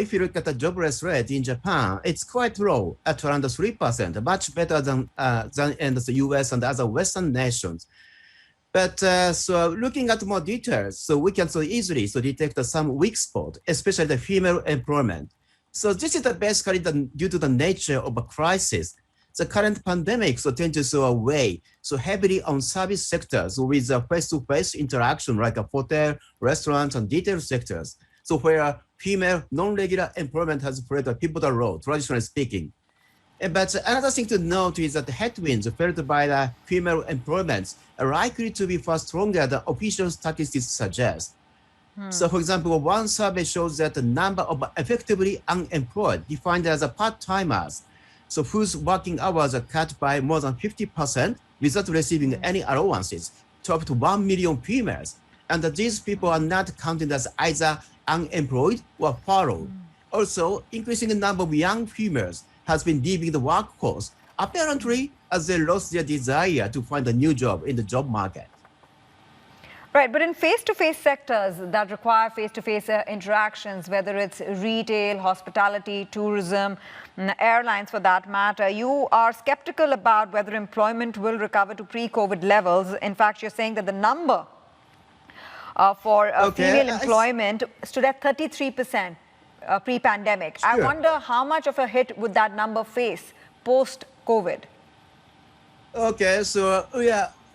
if you look at the jobless rate in Japan, it's quite low at around 3%, much better than in the US and other Western nations. But so looking at more details, so we can so easily so detect some weak spot, especially the female employment. So this is basically due to the nature of a crisis. The current pandemic so tends to so weigh so heavily on service sectors with a face-to-face interaction like a hotel, restaurants, and retail sectors. So where female non-regular employment has played a pivotal role, traditionally speaking. But another thing to note is that the headwinds felt by the female employments are likely to be far stronger than official statistics suggest. So, for example, one survey shows that the number of effectively unemployed, defined as a part-timers, so whose working hours are cut by more than 50% without receiving any allowances, to up to 1 million females. And these people are not counted as either unemployed or furloughed. Also, increasing the number of young females has been leaving the workforce, apparently as they lost their desire to find a new job in the job market. Right, but in face-to-face sectors that require face-to-face interactions, whether it's retail, hospitality, tourism, airlines for that matter, you are skeptical about whether employment will recover to pre-COVID levels. In fact, you're saying that the number for female employment stood at 33% pre-pandemic. Sure. I wonder how much of a hit would that number face post-COVID? Okay, so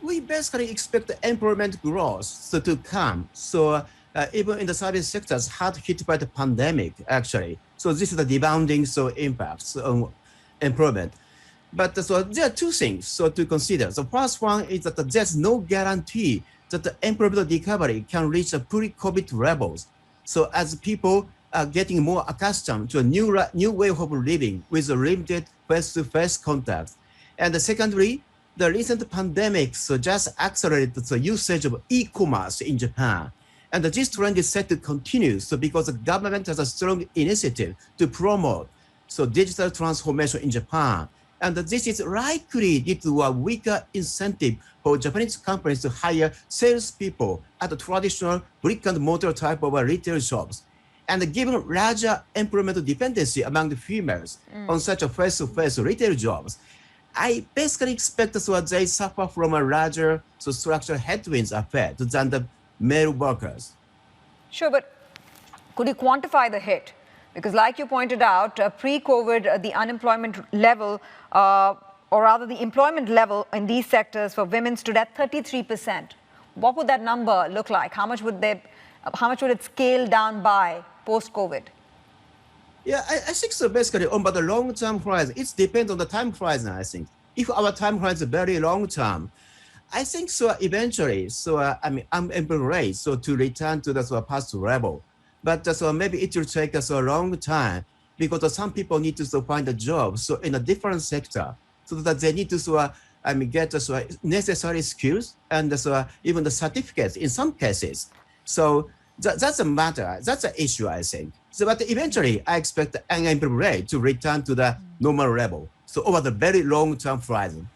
we basically expect the employment growth to come. So even in the service sectors hard hit by the pandemic, actually. So this is the rebounding impacts on employment. But so there are two things to consider. The first one is that there's no guarantee that the employment recovery can reach the pre-COVID levels. So as people are getting more accustomed to a new way of living with a limited face-to-face contact. And secondly, the recent pandemic just accelerated the usage of e-commerce in Japan. And this trend is set to continue because the government has a strong initiative to promote digital transformation in Japan. And this is likely due to a weaker incentive for Japanese companies to hire salespeople at the traditional brick and mortar type of retail shops. And given larger employment dependency among the females on such a face-to-face retail jobs, I basically expect they suffer from a larger structural headwinds effect than the male workers. Sure, but could you quantify the hit? Because like you pointed out, pre-COVID, the unemployment level, or rather the employment level in these sectors for women stood at 33%. What would that number look like? How much would it scale down by post-COVID? Yeah, I think so. Basically, on the long-term horizon, it depends on the time horizon, I think. If our time horizon is very long-term, I think so eventually, unemployment rate, to return to the past level. But maybe it will take us a long time because some people need to find a job in a different sector, so that they need to get necessary skills and even the certificates in some cases. So that's a matter. That's an issue, I think. So, but eventually, I expect the unemployment rate to return to the normal level. So over the very long-term horizon.